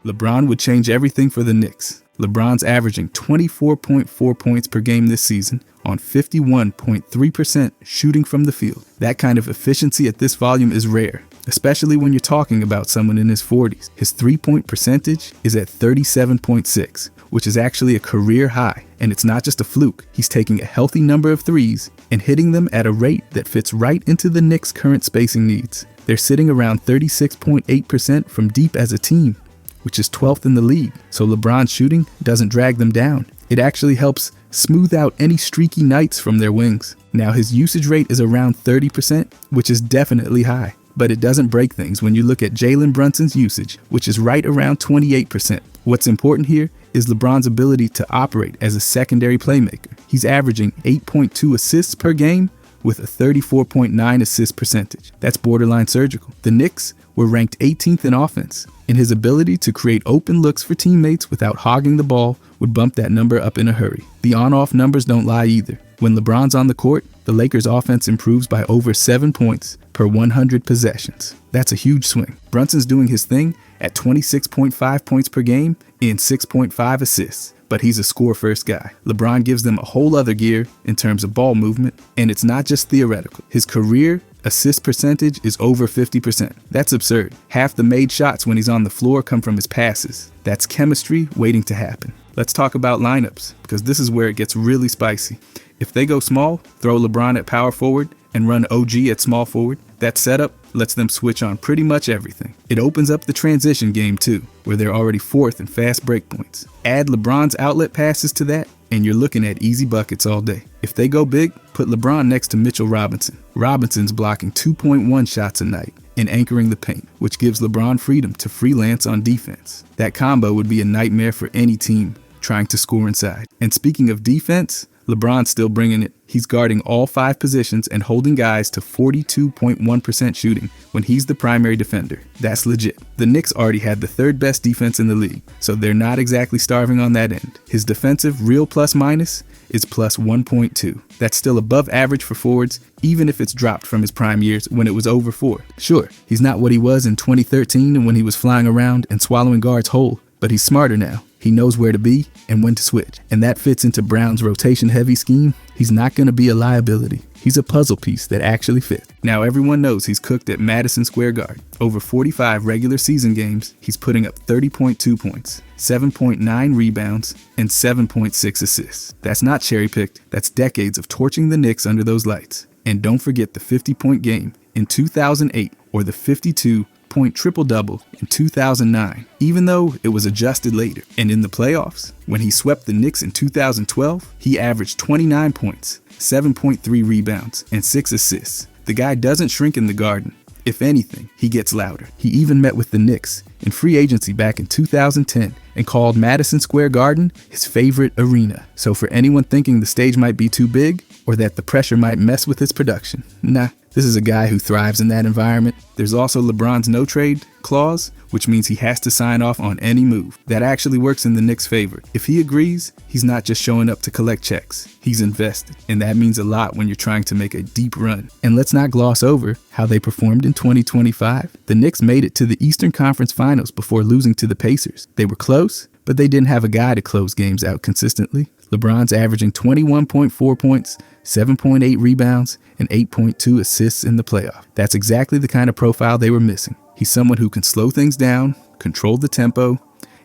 LeBron would change everything for the Knicks. LeBron's averaging 24.4 points per game this season on 51.3% shooting from the field. That kind of efficiency at this volume is rare, especially when you're talking about someone in his 40s. His three-point percentage is at 37.6, which is actually a career high, and it's not just a fluke. He's taking a healthy number of threes and hitting them at a rate that fits right into the Knicks' current spacing needs. They're sitting around 36.8% from deep as a team, which is 12th in the league, so LeBron's shooting doesn't drag them down. It actually helps smooth out any streaky nights from their wings. Now, his usage rate is around 30%, which is definitely high, but it doesn't break things when you look at Jalen Brunson's usage, which is right around 28%. What's important here is LeBron's ability to operate as a secondary playmaker. He's averaging 8.2 assists per game with a 34.9 assist percentage. That's borderline surgical. The Knicks were ranked 18th in offense, and his ability to create open looks for teammates without hogging the ball would bump that number up in a hurry. The on-off numbers don't lie either. When LeBron's on the court, the Lakers' offense improves by over 7 points per 100 possessions. That's a huge swing. Brunson's doing his thing at 26.5 points per game and 6.5 assists. But he's a score-first guy. LeBron gives them a whole other gear in terms of ball movement, and it's not just theoretical. His career assist percentage is over 50%. That's absurd. Half the made shots when he's on the floor come from his passes. That's chemistry waiting to happen. Let's talk about lineups, because this is where it gets really spicy. If they go small, throw LeBron at power forward and run OG at small forward. That setup lets them switch on pretty much everything. It opens up the transition game too, where they're already 4th in fast break points. Add LeBron's outlet passes to that, and you're looking at easy buckets all day. If they go big, put LeBron next to Mitchell Robinson. Robinson's blocking 2.1 shots a night and anchoring the paint, which gives LeBron freedom to freelance on defense. That combo would be a nightmare for any team trying to score inside. And speaking of defense, LeBron's still bringing it. He's guarding all 5 positions and holding guys to 42.1% shooting when he's the primary defender. That's legit. The Knicks already had the 3rd best defense in the league, so they're not exactly starving on that end. His defensive real plus-minus is plus 1.2. That's still above average for forwards, even if it's dropped from his prime years when it was over 4. Sure, he's not what he was in 2013 and when he was flying around and swallowing guards whole, but he's smarter now. He knows where to be and when to switch. And that fits into Brown's rotation-heavy scheme. He's not going to be a liability. He's a puzzle piece that actually fits. Now everyone knows he's cooked at Madison Square Garden. Over 45 regular season games, he's putting up 30.2 points, 7.9 rebounds, and 7.6 assists. That's not cherry-picked. That's decades of torching the Knicks under those lights. And don't forget the 50-point game in 2008 or the 52-point triple-double in 2009, even though it was adjusted later. And in the playoffs, when he swept the Knicks in 2012, he averaged 29 points, 7.3 rebounds, and 6 assists. The guy doesn't shrink in the Garden. If anything, he gets louder. He even met with the Knicks in free agency back in 2010 and called Madison Square Garden his favorite arena. So for anyone thinking the stage might be too big or that the pressure might mess with his production, nah. This is a guy who thrives in that environment. There's also LeBron's no-trade clause, which means he has to sign off on any move. That actually works in the Knicks' favor. If he agrees, he's not just showing up to collect checks. He's invested, and that means a lot when you're trying to make a deep run. And let's not gloss over how they performed in 2025. The Knicks made it to the Eastern Conference Finals before losing to the Pacers. They were close, but they didn't have a guy to close games out consistently. LeBron's averaging 21.4 points, 7.8 rebounds, and 8.2 assists in the playoff. That's exactly the kind of profile they were missing. He's someone who can slow things down, control the tempo,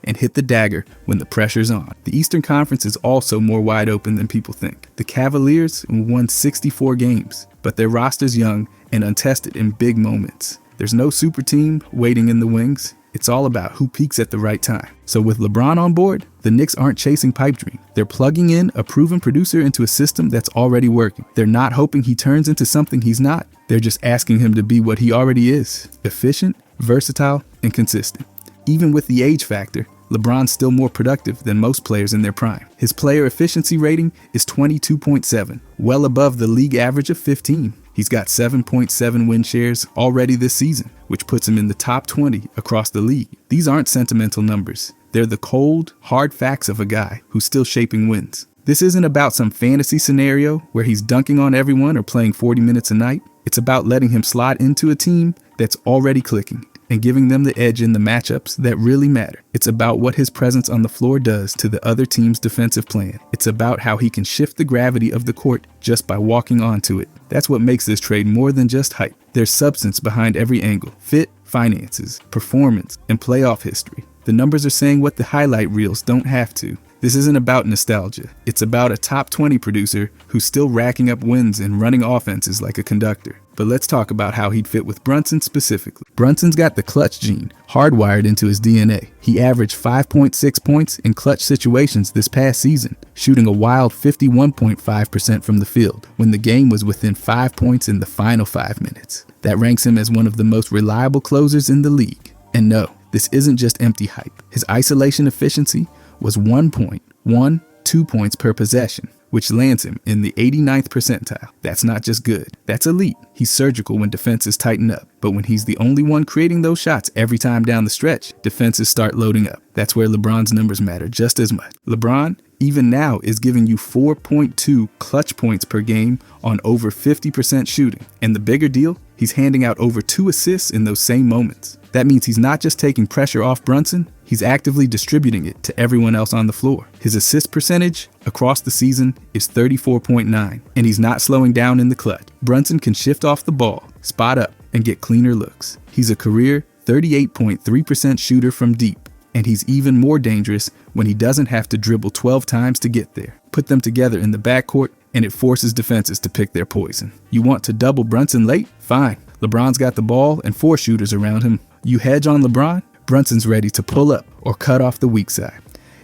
and hit the dagger when the pressure's on. The Eastern Conference is also more wide open than people think. The Cavaliers won 64 games, but their roster's young and untested in big moments. There's no super team waiting in the wings. It's all about who peaks at the right time. So with LeBron on board, the Knicks aren't chasing pipe dream. They're plugging in a proven producer into a system that's already working. They're not hoping he turns into something he's not. They're just asking him to be what he already is: efficient, versatile, and consistent. Even with the age factor, LeBron's still more productive than most players in their prime. His player efficiency rating is 22.7, well above the league average of 15. He's got 7.7 win shares already this season, which puts him in the top 20 across the league. These aren't sentimental numbers. They're the cold, hard facts of a guy who's still shaping wins. This isn't about some fantasy scenario where he's dunking on everyone or playing 40 minutes a night. It's about letting him slot into a team that's already clicking and giving them the edge in the matchups that really matter. It's about what his presence on the floor does to the other team's defensive plan. It's about how he can shift the gravity of the court just by walking onto it. That's what makes this trade more than just hype. There's substance behind every angle: fit, finances, performance, and playoff history. The numbers are saying what the highlight reels don't have to. This isn't about nostalgia. It's about a top 20 producer who's still racking up wins and running offenses like a conductor. But let's talk about how he'd fit with Brunson specifically. Brunson's got the clutch gene hardwired into his DNA. He averaged 5.6 points in clutch situations this past season, shooting a wild 51.5% from the field when the game was within 5 points in the final 5 minutes. That ranks him as one of the most reliable closers in the league. And no, this isn't just empty hype. His isolation efficiency was 1.12 points per possession, which lands him in the 89th percentile. That's not just good, that's elite. He's surgical when defenses tighten up, but when he's the only one creating those shots every time down the stretch, defenses start loading up. That's where LeBron's numbers matter just as much. LeBron, even now, is giving you 4.2 clutch points per game on over 50% shooting. And the bigger deal, he's handing out over 2 assists in those same moments. That means he's not just taking pressure off Brunson, he's actively distributing it to everyone else on the floor. His assist percentage across the season is 34.9, and he's not slowing down in the clutch. Brunson can shift off the ball, spot up, and get cleaner looks. He's a career 38.3% shooter from deep, and he's even more dangerous when he doesn't have to dribble 12 times to get there. Put them together in the backcourt, and it forces defenses to pick their poison. You want to double Brunson late? Fine. LeBron's got the ball and 4 shooters around him. You hedge on LeBron, Brunson's ready to pull up or cut off the weak side.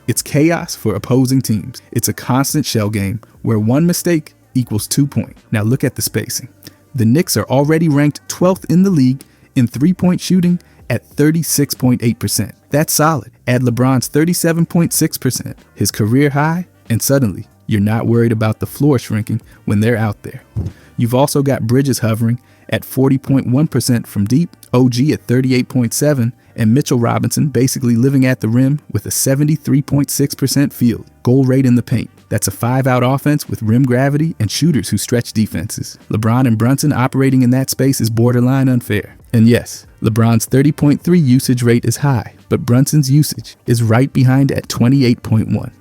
It's chaos for opposing teams. It's a constant shell game where 1 mistake equals 2 points. Now look at the spacing. The Knicks are already ranked 12th in the league in 3-point shooting at 36.8%. That's solid. Add LeBron's 37.6%, his career high, and suddenly you're not worried about the floor shrinking when they're out there. You've also got Bridges hovering at 40.1% from deep, OG at 38.7%, and Mitchell Robinson basically living at the rim with a 73.6% field goal rate in the paint. That's a 5-out offense with rim gravity and shooters who stretch defenses. LeBron and Brunson operating in that space is borderline unfair. And yes, LeBron's 30.3 usage rate is high, but Brunson's usage is right behind at 28.1.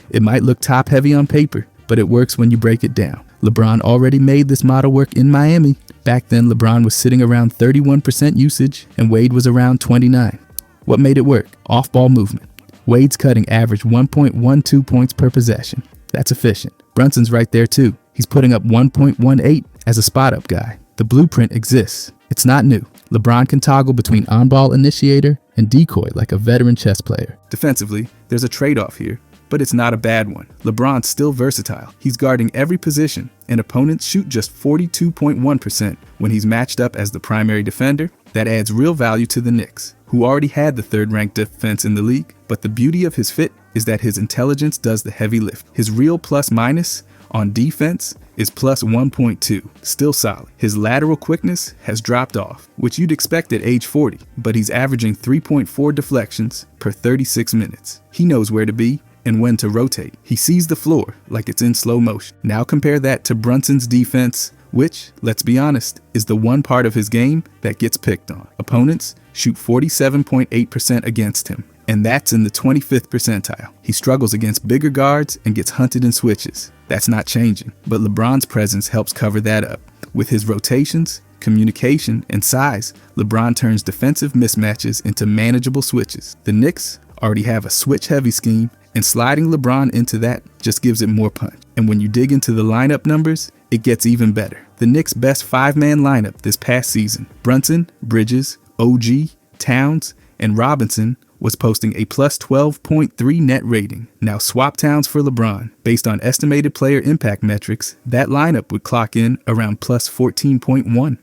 It might look top heavy on paper, but it works when you break it down. LeBron already made this model work in Miami. Back then, LeBron was sitting around 31% usage and Wade was around 29%. What made it work? Off-ball movement. Wade's cutting average 1.12 points per possession. That's efficient. Brunson's right there too. He's putting up 1.18 as a spot-up guy. The blueprint exists. It's not new. LeBron can toggle between on-ball initiator and decoy like a veteran chess player. Defensively, there's a trade-off here, but it's not a bad one. LeBron's still versatile. He's guarding every position, and opponents shoot just 42.1% when he's matched up as the primary defender. That adds real value to the Knicks, who already had the 3rd-ranked defense in the league, but the beauty of his fit is that his intelligence does the heavy lift. His real plus-minus on defense is plus 1.2, still solid. His lateral quickness has dropped off, which you'd expect at age 40, but he's averaging 3.4 deflections per 36 minutes. He knows where to be and when to rotate. He sees the floor like it's in slow motion. Now compare that to Brunson's defense, which, let's be honest, is the one part of his game that gets picked on. Opponents shoot 47.8% against him, and that's in the 25th percentile. He struggles against bigger guards and gets hunted in switches. That's not changing, but LeBron's presence helps cover that up. With his rotations, communication, and size, LeBron turns defensive mismatches into manageable switches. The Knicks already have a switch-heavy scheme, and sliding LeBron into that just gives it more punch. And when you dig into the lineup numbers, it gets even better. The Knicks' best 5-man lineup this past season, Brunson, Bridges, OG, Towns, and Robinson, was posting a plus 12.3 net rating. Now swap Towns for LeBron. Based on estimated player impact metrics, that lineup would clock in around plus 14.1.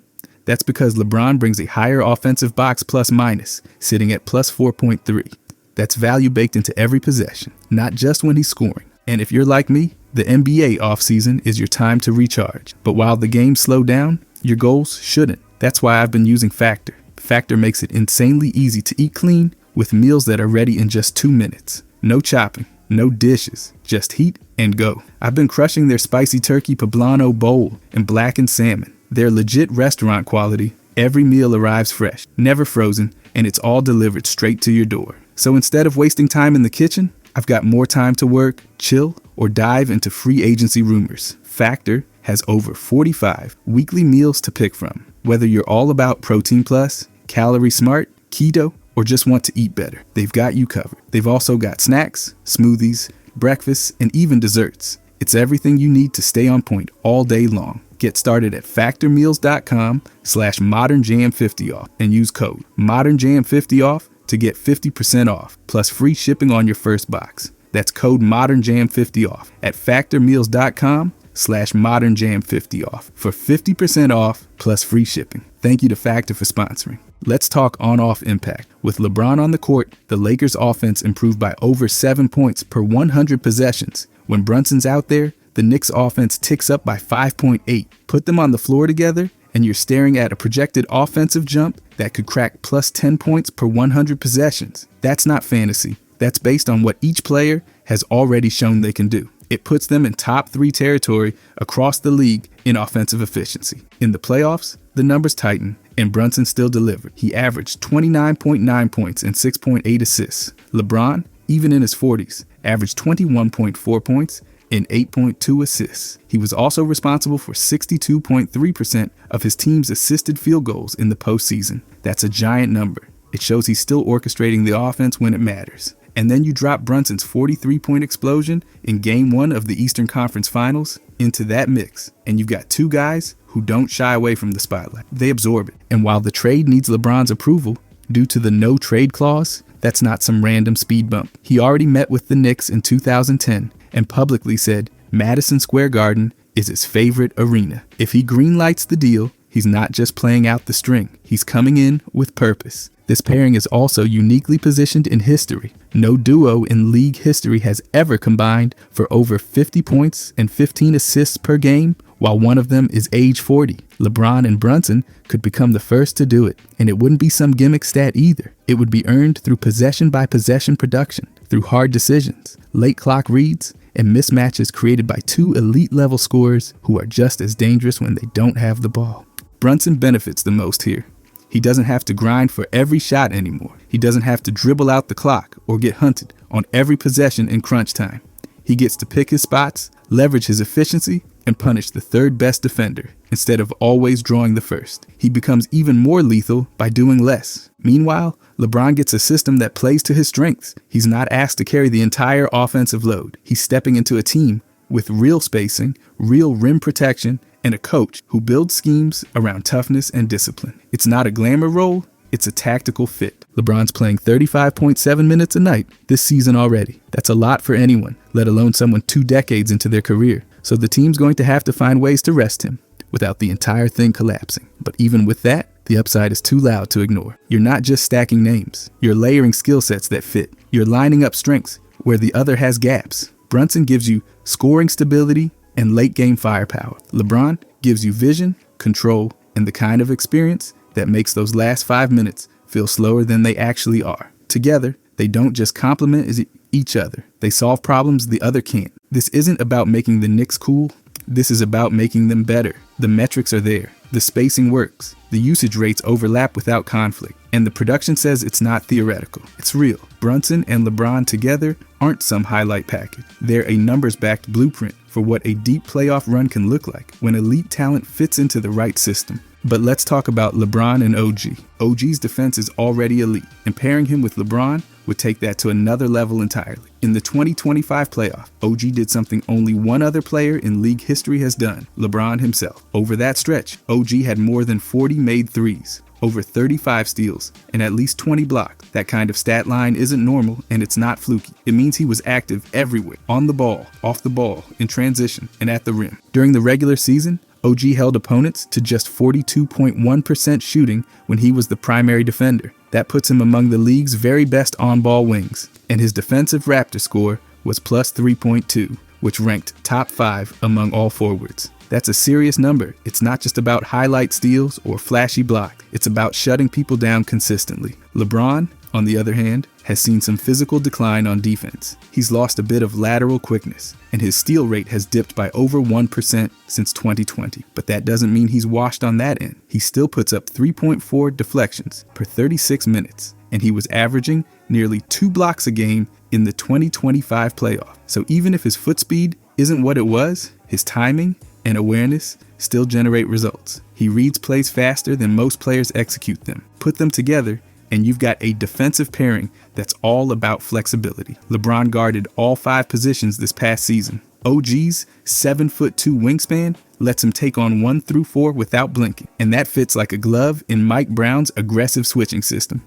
That's because LeBron brings a higher offensive box plus minus, sitting at plus 4.3. That's value baked into every possession, not just when he's scoring. And if you're like me, the NBA offseason is your time to recharge. But while the games slow down, your goals shouldn't. That's why I've been using Factor. Factor makes it insanely easy to eat clean with meals that are ready in just 2 minutes. No chopping, no dishes, just heat and go. I've been crushing their spicy turkey poblano bowl and blackened salmon. They're legit restaurant quality Every meal arrives fresh, never frozen, and it's all delivered straight to your door. So instead of wasting time in the kitchen, I've got more time to work, chill, or dive into free agency rumors. Factor has over 45 weekly meals to pick from. Whether you're all about protein plus, calorie smart, keto, or just want to eat better, they've got you covered. They've also got snacks, smoothies, breakfasts, and even desserts. It's everything you need to stay on point all day long. Get started at factormeals.com/modernjam50off and use code ModernJam50off to get 50% off, plus free shipping on your first box. That's code ModernJam50off at factormeals.com/ModernJam50off for 50% off plus free shipping. Thank you to Factor for sponsoring. Let's talk on-off impact. With LeBron on the court, the Lakers' offense improved by over 7 points per 100 possessions. When Brunson's out there, the Knicks' offense ticks up by 5.8. Put them on the floor together, and you're staring at a projected offensive jump that could crack plus 10 points per 100 possessions. That's not fantasy. That's based on what each player has already shown they can do. It puts them in top 3 territory across the league in offensive efficiency. In the playoffs, the numbers tighten, and Brunson still delivered. He averaged 29.9 points and 6.8 assists. LeBron, even in his 40s, averaged 21.4 points and 8.2 assists. He was also responsible for 62.3% of his team's assisted field goals in the postseason. That's a giant number. It shows he's still orchestrating the offense when it matters. And then you drop Brunson's 43-point explosion in Game 1 of the Eastern Conference Finals into that mix, and you've got two guys who don't shy away from the spotlight. They absorb it. And while the trade needs LeBron's approval due to the no-trade clause, that's not some random speed bump. He already met with the Knicks in 2010 and publicly said Madison Square Garden is his favorite arena. If he greenlights the deal, he's not just playing out the string. He's coming in with purpose. This pairing is also uniquely positioned in history. No duo in league history has ever combined for over 50 points and 15 assists per game, while one of them is age 40. LeBron and Brunson could become the first to do it, and it wouldn't be some gimmick stat either. It would be earned through possession-by-possession production, through hard decisions, late clock reads, and mismatches created by two elite-level scorers who are just as dangerous when they don't have the ball. Brunson benefits the most here. He doesn't have to grind for every shot anymore. He doesn't have to dribble out the clock or get hunted on every possession in crunch time. He gets to pick his spots, leverage his efficiency, and punish the third best defender instead of always drawing the first. He becomes even more lethal by doing less. Meanwhile, LeBron gets a system that plays to his strengths. He's not asked to carry the entire offensive load. He's stepping into a team with real spacing, real rim protection, and a coach who builds schemes around toughness and discipline. It's not a glamour role, it's a tactical fit. LeBron's playing 35.7 minutes a night this season already. That's a lot for anyone, let alone someone 2 decades into their career. So the team's going to have to find ways to rest him without the entire thing collapsing. But even with that, the upside is too loud to ignore. You're not just stacking names. You're layering skill sets that fit. You're lining up strengths where the other has gaps. Brunson gives you scoring stability and late-game firepower. LeBron gives you vision, control, and the kind of experience that makes those last 5 minutes feel slower than they actually are. Together, they don't just complement each other. They solve problems the other can't. This isn't about making the Knicks cool. This is about making them better. The metrics are there. The spacing works. The usage rates overlap without conflict. And the production says it's not theoretical. It's real. Brunson and LeBron together aren't some highlight package. They're a numbers-backed blueprint for what a deep playoff run can look like when elite talent fits into the right system. But let's talk about LeBron and OG. OG's defense is already elite, and pairing him with LeBron would take that to another level entirely. In the 2025 playoff, OG did something only one other player in league history has done, LeBron himself. Over that stretch, OG had more than 40 made threes, over 35 steals, and at least 20 blocks. That kind of stat line isn't normal, and it's not fluky. It means he was active everywhere, on the ball, off the ball, in transition, and at the rim. During the regular season, OG held opponents to just 42.1% shooting when he was the primary defender. That puts him among the league's very best on-ball wings. And his defensive Raptor score was plus 3.2, which ranked top 5 among all forwards. That's a serious number. It's not just about highlight steals or flashy block. It's about shutting people down consistently. LeBron, on the other hand, has seen some physical decline on defense. He's lost a bit of lateral quickness, and his steal rate has dipped by over 1% since 2020. But that doesn't mean he's washed on that end. He still puts up 3.4 deflections per 36 minutes, and he was averaging nearly 2 blocks a game in the 2025 playoff. So even if his foot speed isn't what it was, his timing and awareness still generate results. He reads plays faster than most players execute them. Put them together, and you've got a defensive pairing that's all about flexibility. LeBron guarded all 5 positions this past season. OG's 7'2" wingspan lets him take on 1 through 4 without blinking, and that fits like a glove in Mike Brown's aggressive switching system.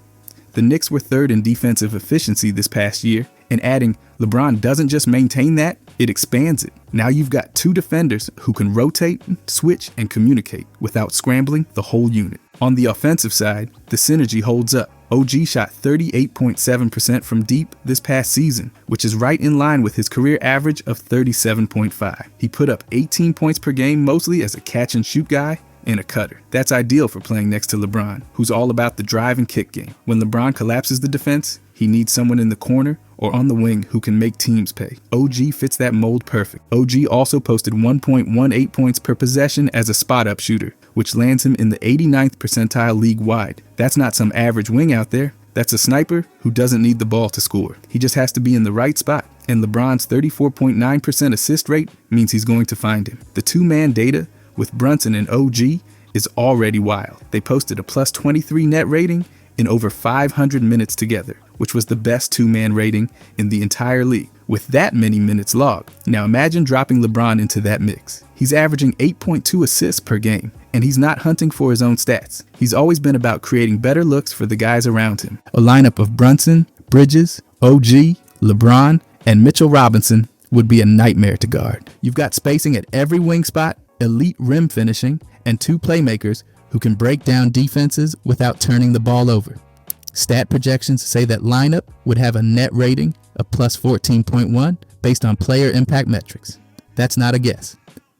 The Knicks were 3rd in defensive efficiency this past year, and adding LeBron doesn't just maintain that, it expands it. Now you've got 2 defenders who can rotate, switch, and communicate without scrambling the whole unit. On the offensive side, the synergy holds up. OG shot 38.7% from deep this past season, which is right in line with his career average of 37.5. He put up 18 points per game mostly as a catch-and-shoot guy and a cutter. That's ideal for playing next to LeBron, who's all about the drive and kick game. When LeBron collapses the defense, he needs someone in the corner or on the wing who can make teams pay. OG fits that mold perfect. OG also posted 1.18 points per possession as a spot-up shooter, which lands him in the 89th percentile league-wide. That's not some average wing out there. That's a sniper who doesn't need the ball to score. He just has to be in the right spot. And LeBron's 34.9% assist rate means he's going to find him. The two-man data with Brunson and OG is already wild. They posted a plus 23 net rating in over 500 minutes together, which was the best two-man rating in the entire league, with that many minutes logged. Now imagine dropping LeBron into that mix. He's averaging 8.2 assists per game, and he's not hunting for his own stats. He's always been about creating better looks for the guys around him. A lineup of Brunson, Bridges, OG, LeBron, and Mitchell Robinson would be a nightmare to guard. You've got spacing at every wing spot, elite rim finishing, and 2 playmakers who can break down defenses without turning the ball over. Stat projections say that lineup would have a net rating of plus 14.1 based on player impact metrics. That's not a guess.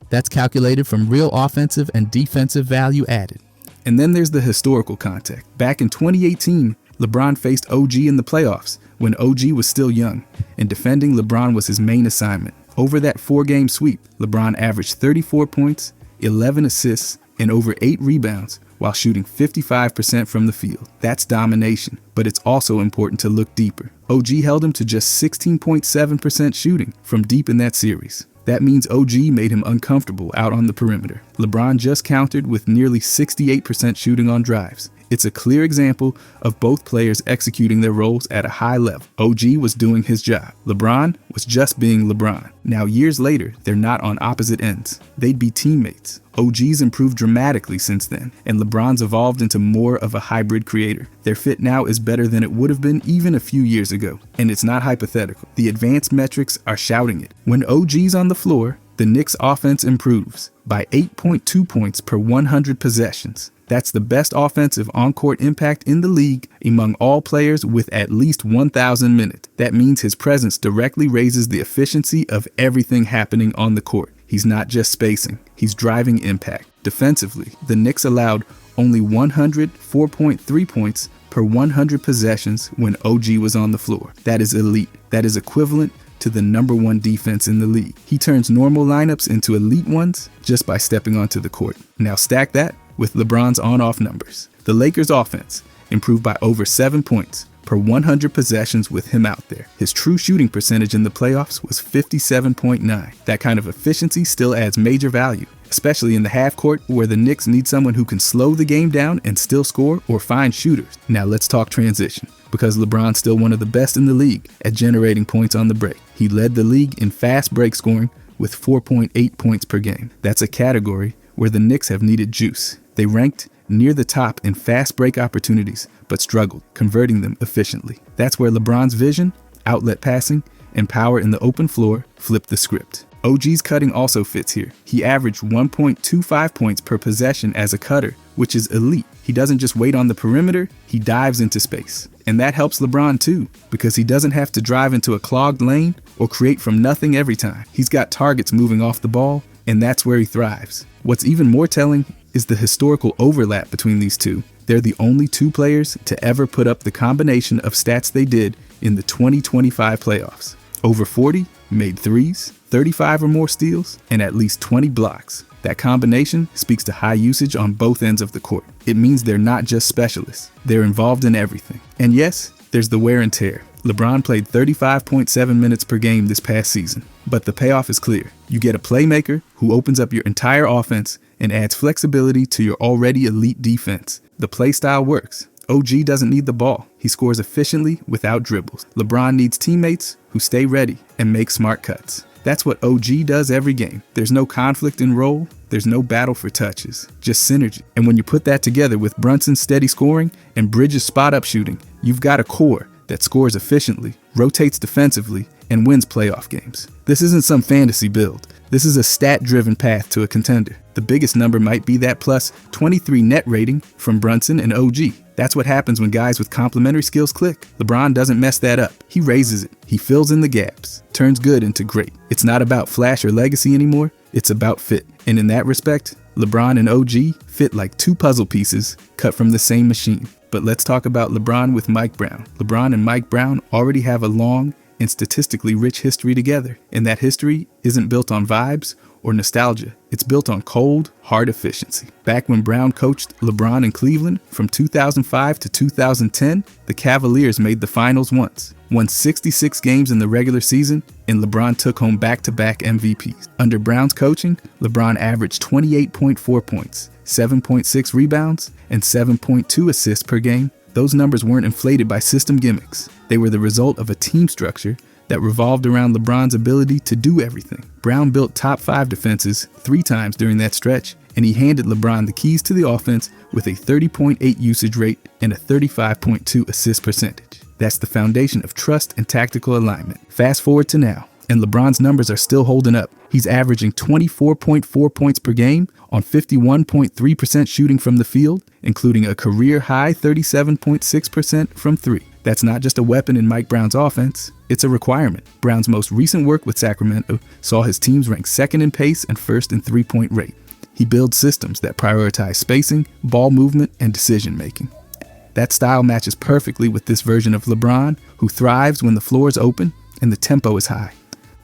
That's calculated from real offensive and defensive value added. And then there's the historical context. Back in 2018, LeBron faced OG in the playoffs when OG was still young, and defending LeBron was his main assignment. Over that 4-game sweep, LeBron averaged 34 points, 11 assists, and over 8 rebounds while shooting 55% from the field. That's domination, but it's also important to look deeper. OG held him to just 16.7% shooting from deep in that series. That means OG made him uncomfortable out on the perimeter. LeBron just countered with nearly 68% shooting on drives. It's a clear example of both players executing their roles at a high level. OG was doing his job. LeBron was just being LeBron. Now, years later, they're not on opposite ends. They'd be teammates. OG's improved dramatically since then, and LeBron's evolved into more of a hybrid creator. Their fit now is better than it would have been even a few years ago, and it's not hypothetical. The advanced metrics are shouting it. When OG's on the floor, the Knicks' offense improves by 8.2 points per 100 possessions. That's the best offensive on-court impact in the league among all players with at least 1,000 minutes. That means his presence directly raises the efficiency of everything happening on the court. He's not just spacing, he's driving impact. Defensively, the Knicks allowed only 104.3 points per 100 possessions when OG was on the floor. That is elite. That is equivalent to the number 1 defense in the league. He turns normal lineups into elite ones just by stepping onto the court. Now stack that with LeBron's on-off numbers. The Lakers' offense improved by over 7 points per 100 possessions with him out there. His true shooting percentage in the playoffs was 57.9. That kind of efficiency still adds major value, especially in the half court where the Knicks need someone who can slow the game down and still score or find shooters. Now let's talk transition, because LeBron's still one of the best in the league at generating points on the break. He led the league in fast break scoring with 4.8 points per game. That's a category where the Knicks have needed juice. They ranked near the top in fast break opportunities, but struggled converting them efficiently. That's where LeBron's vision, outlet passing, and power in the open floor flipped the script. OG's cutting also fits here. He averaged 1.25 points per possession as a cutter, which is elite. He doesn't just wait on the perimeter, he dives into space. And that helps LeBron too, because he doesn't have to drive into a clogged lane or create from nothing every time. He's got targets moving off the ball, and that's where he thrives. What's even more telling is the historical overlap between these two. They're the only two players to ever put up the combination of stats they did in the 2025 playoffs. Over 40 made threes, 35 or more steals, and at least 20 blocks. That combination speaks to high usage on both ends of the court. It means they're not just specialists. They're involved in everything. And yes, there's the wear and tear. LeBron played 35.7 minutes per game this past season. But the payoff is clear. You get a playmaker who opens up your entire offense and adds flexibility to your already elite defense. The play style works. OG doesn't need the ball. He scores efficiently without dribbles. LeBron needs teammates who stay ready and make smart cuts. That's what OG does every game. There's no conflict in role. There's no battle for touches, just synergy. And when you put that together with Brunson's steady scoring and Bridges' spot-up shooting, you've got a core that scores efficiently, rotates defensively, and wins playoff games. This isn't some fantasy build. This is a stat-driven path to a contender. The biggest number might be that plus 23 net rating from Brunson and OG. That's what happens when guys with complementary skills click. LeBron doesn't mess that up. He raises it. He fills in the gaps, turns good into great. It's not about flash or legacy anymore. It's about fit. And in that respect, LeBron and OG fit like two puzzle pieces cut from the same machine. But let's talk about LeBron with Mike Brown. LeBron and Mike Brown already have a long and statistically rich history together. And that history isn't built on vibes or nostalgia. It's built on cold, hard efficiency. Back when Brown coached LeBron in Cleveland from 2005 to 2010, the Cavaliers made the finals once, won 66 games in the regular season, and LeBron took home back-to-back MVPs. Under Brown's coaching, LeBron averaged 28.4 points, 7.6 rebounds, and 7.2 assists per game. Those numbers weren't inflated by system gimmicks. They were the result of a team structure that revolved around LeBron's ability to do everything. Brown built top 5 defenses 3 times during that stretch, and he handed LeBron the keys to the offense with a 30.8 usage rate and a 35.2 assist percentage. That's the foundation of trust and tactical alignment. Fast forward to now, and LeBron's numbers are still holding up. He's averaging 24.4 points per game on 51.3% shooting from the field, including a career-high 37.6% from 3. That's not just a weapon in Mike Brown's offense, it's a requirement. Brown's most recent work with Sacramento saw his teams rank second in pace and first in three-point rate. He builds systems that prioritize spacing, ball movement, and decision-making. That style matches perfectly with this version of LeBron, who thrives when the floor is open and the tempo is high.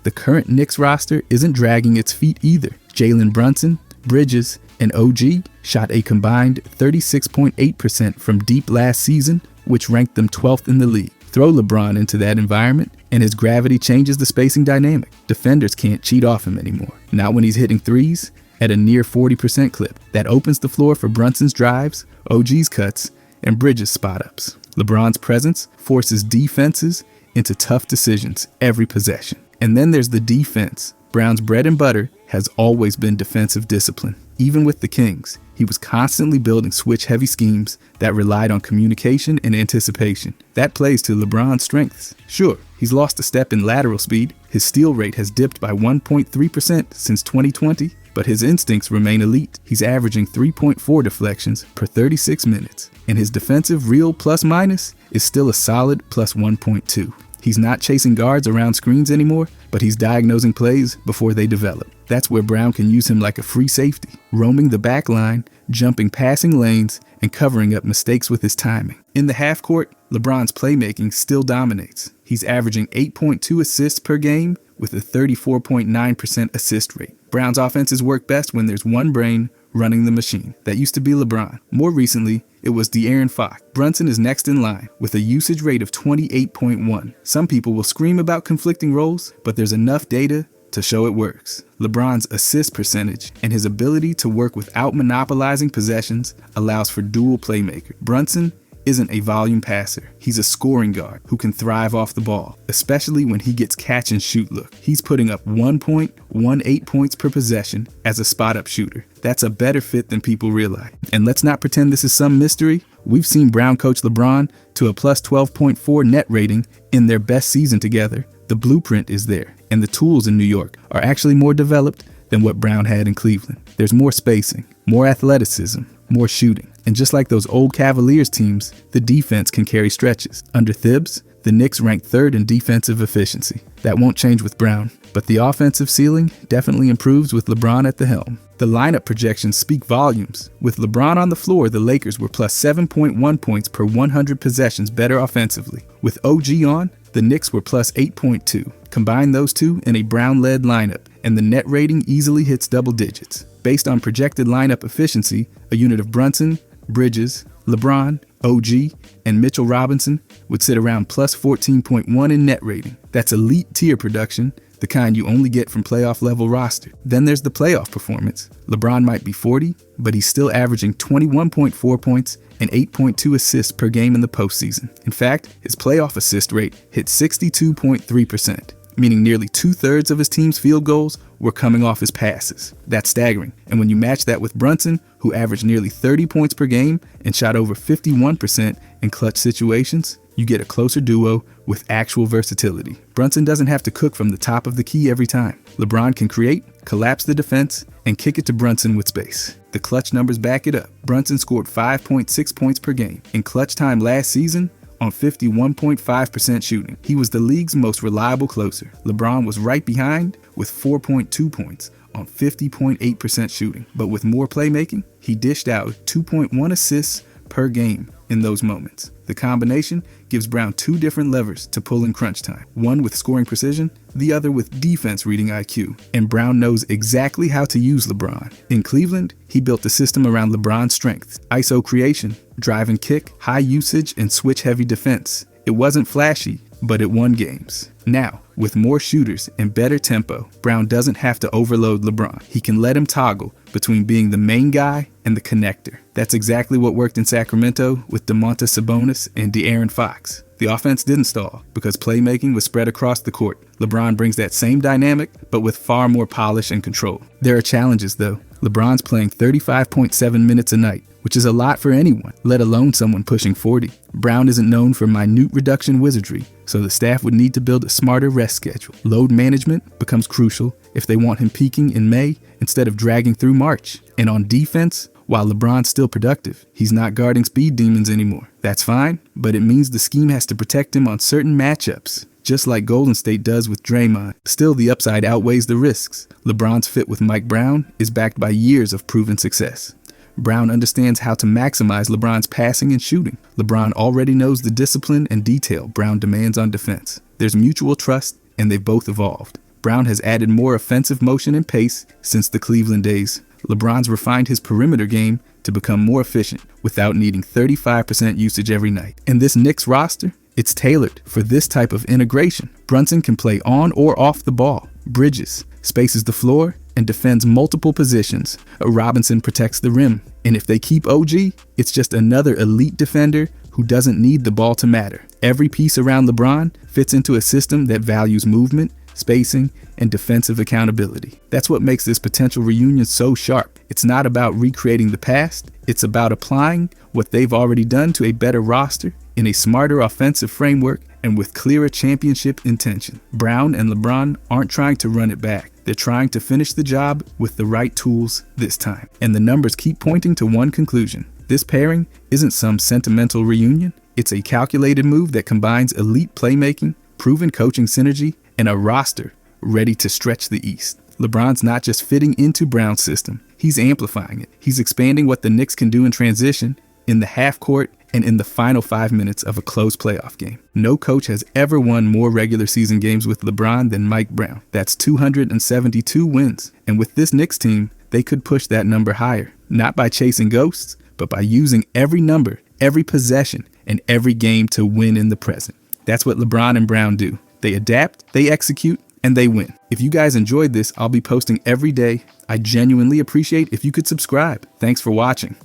The current Knicks roster isn't dragging its feet either. Jalen Brunson, Bridges, and OG shot a combined 36.8% from deep last season, which ranked them 12th in the league. Throw LeBron into that environment, and his gravity changes the spacing dynamic. Defenders can't cheat off him anymore. Not when he's hitting threes at a near 40% clip. That opens the floor for Brunson's drives, OG's cuts, and Bridges' spot-ups. LeBron's presence forces defenses into tough decisions every possession. And then there's the defense. Brown's bread and butter has always been defensive discipline. Even with the Kings, he was constantly building switch-heavy schemes that relied on communication and anticipation. That plays to LeBron's strengths. Sure, he's lost a step in lateral speed. His steal rate has dipped by 1.3% since 2020, but his instincts remain elite. He's averaging 3.4 deflections per 36 minutes, and his defensive real plus-minus is still a solid plus 1.2. He's not chasing guards around screens anymore, but he's diagnosing plays before they develop. That's where Brown can use him like a free safety, roaming the back line, jumping passing lanes, and covering up mistakes with his timing. In the half court, LeBron's playmaking still dominates. He's averaging 8.2 assists per game with a 34.9% assist rate. Brown's offenses work best when there's one brain running the machine. That used to be LeBron. More recently, it was De'Aaron Fox. Brunson is next in line with a usage rate of 28.1. Some people will scream about conflicting roles, but there's enough data to show it works. LeBron's assist percentage and his ability to work without monopolizing possessions allows for dual playmaker. Brunson isn't a volume passer. He's a scoring guard who can thrive off the ball, especially when he gets catch and shoot look. He's putting up 1.18 points per possession as a spot-up shooter. That's a better fit than people realize. And let's not pretend this is some mystery. We've seen Brown coach LeBron to a plus 12.4 net rating in their best season together. The blueprint is there, and the tools in New York are actually more developed than what Brown had in Cleveland. There's more spacing, more athleticism, more shooting. And just like those old Cavaliers teams, the defense can carry stretches. Under Thibs, The Knicks rank third in defensive efficiency. That won't change with Brown, but the offensive ceiling definitely improves with LeBron at the helm. The lineup projections speak volumes. With LeBron on the floor, the Lakers were plus 7.1 points per 100 possessions better offensively. With OG on, the Knicks were plus 8.2. Combine those two in a Brown-led lineup, and the net rating easily hits double digits. Based on projected lineup efficiency, a unit of Brunson, Bridges, LeBron, OG, and Mitchell Robinson would sit around plus 14.1 in net rating. That's elite tier production, the kind you only get from playoff level roster. Then there's the playoff performance. LeBron might be 40, but he's still averaging 21.4 points and 8.2 assists per game in the postseason. In fact, his playoff assist rate hit 62.3%, meaning nearly 2/3 of his team's field goals were coming off his passes. That's staggering. And when you match that with Brunson, who averaged nearly 30 points per game and shot over 51% in clutch situations, you get a closer duo with actual versatility. Brunson doesn't have to cook from the top of the key every time. LeBron can create, collapse the defense, and kick it to Brunson with space. The clutch numbers back it up. Brunson scored 5.6 points per game in clutch time last season on 51.5% shooting. He was the league's most reliable closer. LeBron was right behind with 4.2 points on 50.8% shooting. But with more playmaking, he dished out 2.1 assists per game in those moments. The combination gives Brown two different levers to pull in crunch time, one with scoring precision, the other with defense reading IQ, and Brown knows exactly how to use LeBron. In Cleveland, he built the system around LeBron's strengths: ISO creation, drive and kick, high usage, and switch-heavy defense. It wasn't flashy, but it won games. Now, with more shooters and better tempo, Brown doesn't have to overload LeBron. He can let him toggle between being the main guy and the connector. That's exactly what worked in Sacramento with Domantas Sabonis and De'Aaron Fox. The offense didn't stall because playmaking was spread across the court. LeBron brings that same dynamic, but with far more polish and control. There are challenges, though. LeBron's playing 35.7 minutes a night, which is a lot for anyone, let alone someone pushing 40. Brown isn't known for minute reduction wizardry, so the staff would need to build a smarter rest schedule. Load management becomes crucial if they want him peaking in May instead of dragging through March. And on defense, while LeBron's still productive, he's not guarding speed demons anymore. That's fine, but it means the scheme has to protect him on certain matchups, just like Golden State does with Draymond. Still, the upside outweighs the risks. LeBron's fit with Mike Brown is backed by years of proven success. Brown understands how to maximize LeBron's passing and shooting. LeBron already knows the discipline and detail Brown demands on defense. There's mutual trust, and they've both evolved. Brown has added more offensive motion and pace since the Cleveland days. LeBron's refined his perimeter game to become more efficient without needing 35% usage every night. And this Knicks roster, it's tailored for this type of integration. Brunson can play on or off the ball. Bridges spaces the floor and defends multiple positions. Robinson protects the rim. And if they keep OG, it's just another elite defender who doesn't need the ball to matter. Every piece around LeBron fits into a system that values movement, spacing, and defensive accountability. That's what makes this potential reunion so sharp. It's not about recreating the past. It's about applying what they've already done to a better roster in a smarter offensive framework and with clearer championship intention. Brown and LeBron aren't trying to run it back. They're trying to finish the job with the right tools this time. And the numbers keep pointing to one conclusion. This pairing isn't some sentimental reunion. It's a calculated move that combines elite playmaking, proven coaching synergy, and a roster ready to stretch the East. LeBron's not just fitting into Brown's system. He's amplifying it. He's expanding what the Knicks can do in transition, in the half court, and in the final 5 minutes of a close playoff game. No coach has ever won more regular season games with LeBron than Mike Brown. That's 272 wins. And with this Knicks team, they could push that number higher. Not by chasing ghosts, but by using every number, every possession, and every game to win in the present. That's what LeBron and Brown do. They adapt, they execute, and they win. If you guys enjoyed this, I'll be posting every day. I genuinely appreciate if you could subscribe. Thanks for watching.